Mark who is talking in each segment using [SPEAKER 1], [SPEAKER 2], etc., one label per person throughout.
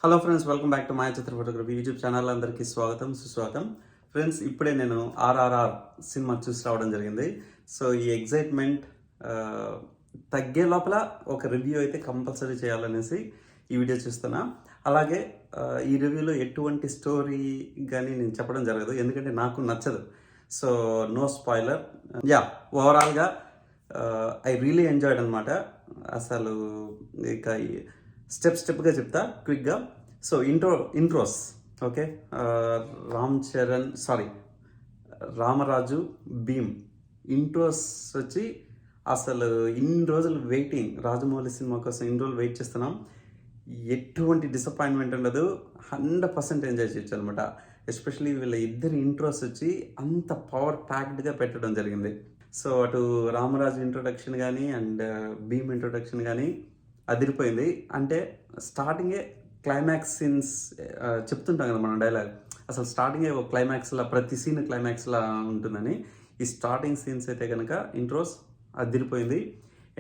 [SPEAKER 1] Hello friends, welcome back to Mayachitra Photography YouTube channel. అందరికీ స్వాగతం సుస్వాగతం. ఫ్రెండ్స్, ఇప్పుడే నేను RRR సినిమా చూసి రావడం జరిగింది. సో ఈ ఎగ్జైట్మెంట్ తగ్గే లోపల ఒక రివ్యూ అయితే కంపల్సరీ చేయాలనేసి ఈ వీడియో చూస్తున్నా. అలాగే ఈ రివ్యూలో ఎటువంటి స్టోరీ కానీ నేను చెప్పడం జరగదు, ఎందుకంటే నాకు నచ్చదు. So no spoiler. ఓవరాల్గా ఐ రియలీ ఎంజాయ్డ్ అనమాట. అసలు ఇక స్టెప్గా చెప్తా క్విక్గా. So intros okay. Ramaraju Bheem intros వచ్చి అసలు ఇన్ని రోజులు వెయిటింగ్, రాజమౌళి సినిమా కోసం ఇన్ని రోజులు వెయిట్ చేస్తున్నాం. ఎటువంటి డిసప్పాయింట్మెంట్ ఉండదు, 100% ఎంజాయ్ చేయొచ్చు అనమాట. ఎస్పెషలీ వీళ్ళ ఇద్దరి ఇంట్రోస్ వచ్చి అంత పవర్ ప్యాక్డ్గా పెట్టడం జరిగింది. సో అటు రామరాజు ఇంట్రొడక్షన్ కానీ అండ్ భీమ్ ఇంట్రొడక్షన్ కానీ అదిరిపోయింది. అంటే స్టార్టింగే క్లైమాక్స్ సీన్స్ చెప్తుంటాం కదా మనం డైలాగ్, అసలు స్టార్టింగే ఒక క్లైమాక్స్లా, ప్రతి సీన్ క్లైమాక్స్లా ఉంటుందని. ఈ స్టార్టింగ్ సీన్స్ అయితే కనుక ఇంట్రోస్ అదిరిపోయింది,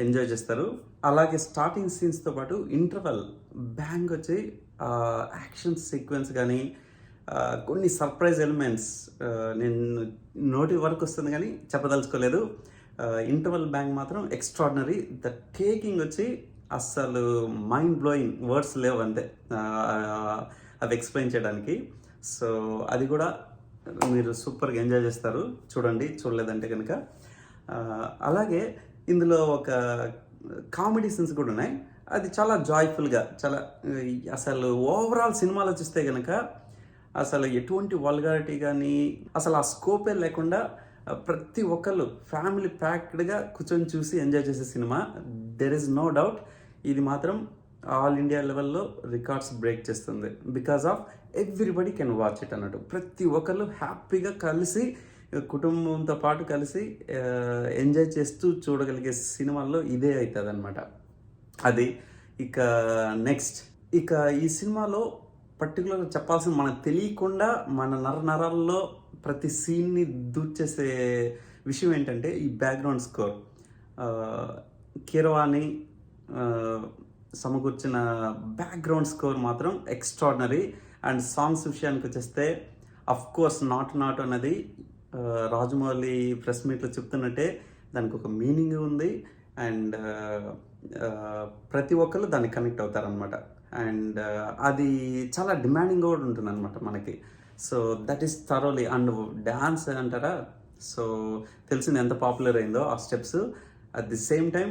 [SPEAKER 1] ఎంజాయ్ చేస్తారు. అలాగే స్టార్టింగ్ సీన్స్తో పాటు ఇంటర్వల్ బ్యాంగ్ వచ్చి యాక్షన్ సీక్వెన్స్ కానీ కొన్ని సర్ప్రైజ్ ఎలిమెంట్స్ నేను నోటి వరకు వస్తుంది కానీ చెప్పదలుచుకోలేదు. ఇంటర్వల్ బ్యాంగ్ మాత్రం ఎక్స్ట్రాడినరీ. ద టేకింగ్ వచ్చి అస్సలు మైండ్ బ్లోయింగ్, వర్డ్స్ లేవు అంతే అవి ఎక్స్ప్లెయిన్ చేయడానికి. సో అది కూడా మీరు సూపర్గా ఎంజాయ్ చేస్తారు, చూడండి చూడలేదంటే కనుక. అలాగే ఇందులో ఒక కామెడీ సీన్స్ కూడా ఉన్నాయి, అది చాలా జాయ్ఫుల్గా, చాలా అసలు ఓవరాల్ సినిమాలో చూస్తే కనుక అసలు ఎటువంటి వల్గారిటీ కానీ అసలు ఆ స్కోపే లేకుండా ప్రతి ఒక్కళ్ళు ఫ్యామిలీ ప్యాక్డ్గా కూర్చొని చూసి ఎంజాయ్ చేసే సినిమా. దెర్ ఇస్ నో డౌట్, ఇది మాత్రం ఆల్ ఇండియా లెవెల్లో రికార్డ్స్ బ్రేక్ చేస్తుంది. Because of everybody can watch it అన్నట్టు. ప్రతి ఒక్కళ్ళు హ్యాపీగా కలిసి, కుటుంబంతో పాటు కలిసి ఎంజాయ్ చేస్తూ చూడగలిగే సినిమాల్లో ఇదే అవుతుంది అనమాట. అది ఇక నెక్స్ట్, ఇక ఈ సినిమాలో పర్టికులర్గా చెప్పాల్సిన, మనకు తెలియకుండా మన నరాల్లో ప్రతి సీన్ని దూర్చేసే విషయం ఏంటంటే ఈ బ్యాక్గ్రౌండ్ స్కోర్. కీరవాణి సమకూర్చిన బ్యాక్గ్రౌండ్ స్కోర్ మాత్రం ఎక్స్ట్రాడినరీ. అండ్ సాంగ్స్ విషయానికి వచ్చేస్తే అఫ్ కోర్స్ నాట్ అన్నది రాజమౌళి ప్రెస్ మీట్లో చెప్తున్నట్టే దానికి ఒక మీనింగ్ ఉంది. అండ్ ప్రతి ఒక్కరు దానికి కనెక్ట్ అవుతారనమాట. అండ్ అది చాలా డిమాండింగ్ కూడా ఉంటుంది అనమాట మనకి. So that is thoroughly. And dance అంటారా, సో తెలిసింది ఎంత పాపులర్ అయిందో ఆ steps. At the same time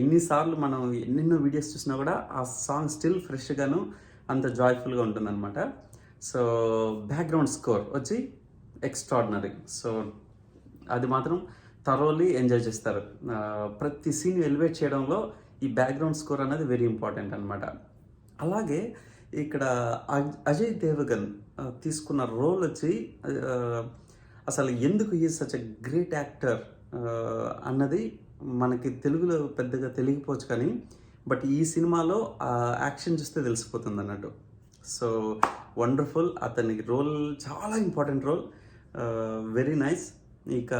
[SPEAKER 1] ఇన్నిసార్లు మనం ఎన్నెన్నో వీడియోస్ చూసినా కూడా ఆ సాంగ్ స్టిల్ ఫ్రెష్గాను అంత జాయ్ఫుల్గా ఉంటుందన్నమాట. సో బ్యాక్గ్రౌండ్ స్కోర్ వచ్చి ఎక్స్ట్రాడినరీ. సో అది మాత్రం థరోలీ ఎంజాయ్ చేస్తారు. ప్రతి సీన్ ఎలివేట్ చేయడంలో ఈ బ్యాక్గ్రౌండ్ స్కోర్ అనేది వెరీ ఇంపార్టెంట్ అనమాట. అలాగే ఇక్కడ అజయ్ దేవగన్ తీసుకున్న రోల్ వచ్చి అసలు ఎందుకు ఈ సచ్ ఎ గ్రేట్ యాక్టర్ అన్నది మనకి తెలుగులో పెద్దగా తెలియకపోవచ్చు, కానీ బట్ ఈ సినిమాలో యాక్షన్ చూస్తే తెలిసిపోతుంది అన్నట్టు. సో వండర్ఫుల్, అతనికి రోల్ చాలా ఇంపార్టెంట్ రోల్, వెరీ నైస్. ఇక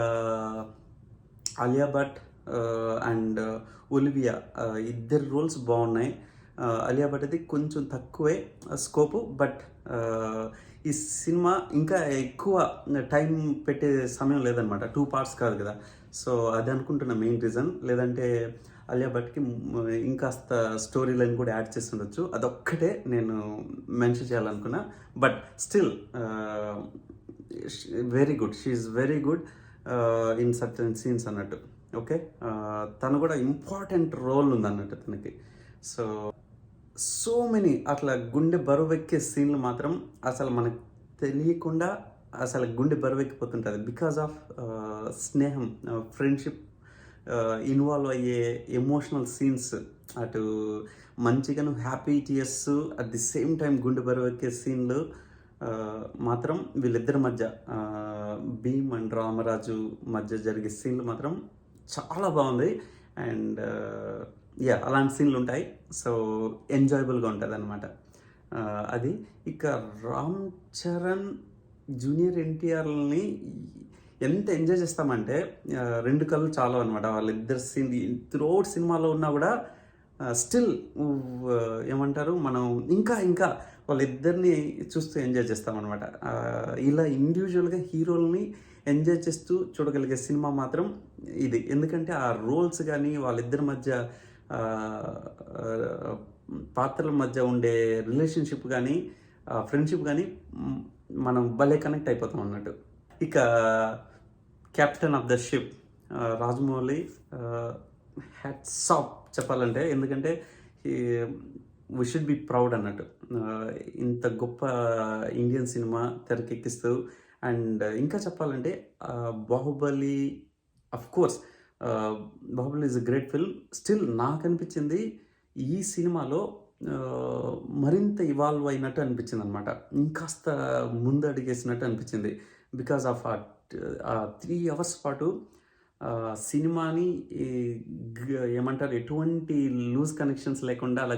[SPEAKER 1] ఆలియా భట్ అండ్ ఒలివియా ఇద్దరు రోల్స్ బాగున్నాయి. ఆలియా భట్ అయితే కొంచెం తక్కువే స్కోపు, బట్ ఈ సినిమా ఇంకా ఎక్కువ టైం పెట్టే సమయం లేదనమాట. 2 parts కాదు కదా. సో అది అనుకుంటున్న మెయిన్ రీజన్. లేదంటే ఆలియా భట్కి ఇంకాస్త స్టోరీ లైన్ కూడా యాడ్ చేసి ఉండొచ్చు. అదొక్కటే నేను మెన్షన్ చేయాలనుకున్నా. But still very good, she's very good in certain scenes అన్నట్టు. ఓకే, తను కూడా ఇంపార్టెంట్ రోల్ ఉంది అన్నట్టు తనకి. సో మెనీ అట్లా గుండె బరువెక్కే సీన్లు మాత్రం అసలు మనకు తెలియకుండా అసలు గుండె బరువెక్కిపోతుంటుంది. బికాజ్ ఆఫ్ స్నేహం, ఫ్రెండ్షిప్ ఇన్వాల్వ్ అయ్యే ఎమోషనల్ సీన్స్, అటు మంచిగాను happy tears, at the same time గుండె బరువెక్కే సీన్లు మాత్రం వీళ్ళిద్దరి మధ్య, భీమ్ అండ్ రామరాజు మధ్య జరిగే సీన్లు మాత్రం చాలా బాగుంది. అండ్ అలాంటి సీన్లు ఉంటాయి. సో ఎంజాయబుల్గా ఉంటుంది అనమాట అది. ఇక రామ్ చరణ్ జూనియర్ ఎన్టీఆర్ని ఎంత ఎంజాయ్ చేస్తామంటే 2 కళ్ళు చాలా అనమాట. వాళ్ళిద్దరు సీన్ త్రూఅవుట్ సినిమాలో ఉన్నా కూడా స్టిల్ ఏమంటారు మనం ఇంకా ఇంకా వాళ్ళిద్దరిని చూస్తూ ఎంజాయ్ చేస్తామన్నమాట. ఇలా ఇండివిజువల్గా హీరోల్ని ఎంజాయ్ చేస్తూ చూడగలిగే సినిమా మాత్రం ఇది. ఎందుకంటే ఆ రోల్స్ కానీ వాళ్ళిద్దరి మధ్య పాత్రల మధ్య ఉండే రిలేషన్షిప్ కానీ ఫ్రెండ్షిప్ కానీ మనం భలే కనెక్ట్ అయిపోతాం అన్నట్టు. ఇక captain of the ship Rajamouli hats off చెప్పాలంటే. ఎందుకంటే వి షుడ్ బి ప్రౌడ్ అన్నట్టు. ఇంత గొప్ప ఇండియన్ సినిమా తెరకెక్కిస్తూ అండ్ ఇంకా చెప్పాలంటే Baahubali of course Baahubali is a great film. Still నాకు అనిపించింది ఈ సినిమాలో మరింత ఇవాల్వ్ అయినట్టు అనిపించింది అనమాట. ఇంకాస్త ముందు అడిగేసినట్టు అనిపించింది. బికాస్ ఆఫ్ ఆ 3 అవర్స్ పాటు సినిమాని ఏమంటారు ఎటువంటి లూజ్ కనెక్షన్స్ లేకుండా అలా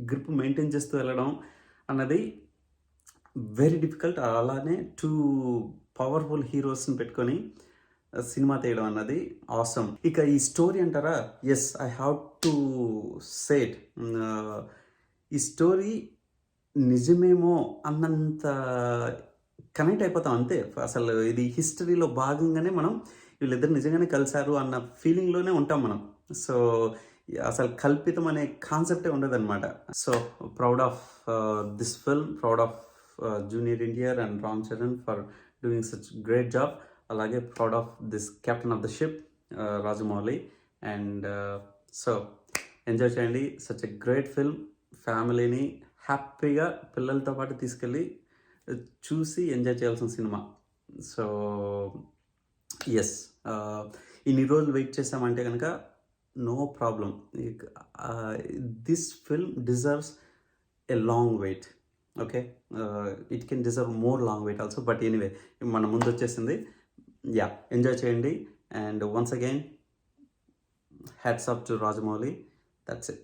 [SPEAKER 1] గ్రిప్ మెయింటైన్ చేస్తూ వెళ్ళడం అన్నది వెరీ డిఫికల్ట్. అలానే 2 పవర్ఫుల్ హీరోస్ని పెట్టుకొని సినిమా తీయడం అన్నది ఆసమ్. ఇక ఈ స్టోరీ అంటారా, yes I have to say it. ఈ స్టోరీ నిజమేమో అన్నంత కనెక్ట్ అయిపోతాం అంతే. అసలు ఇది హిస్టరీలో భాగంగానే మనం వీళ్ళిద్దరు నిజంగానే కలిశారు అన్న ఫీలింగ్లోనే ఉంటాం మనం. సో అసలు కల్పితం అనే కాన్సెప్టే ఉండదన్నమాట. So proud of this film, proud of junior NTR and Ram Charan for doing such great job. అలాగే proud of this captain of the ship Rajamouli. And so enjoy చేయండి. Such a great film. ఫ్యామిలీని హ్యాపీగా పిల్లలతో పాటు తీసుకెళ్ళి చూసి ఎంజాయ్ చేయాల్సిన సినిమా. సో ఎస్, ఇన్ని రోజులు వెయిట్ చేసామంటే కనుక no problem. This film deserves a long wait. Okay, it can deserve more long wait also. But anyway మన ముందు వచ్చేసింది. యా, ఎంజాయ్ చేయండి. And once again hats off to Rajamouli. That's it.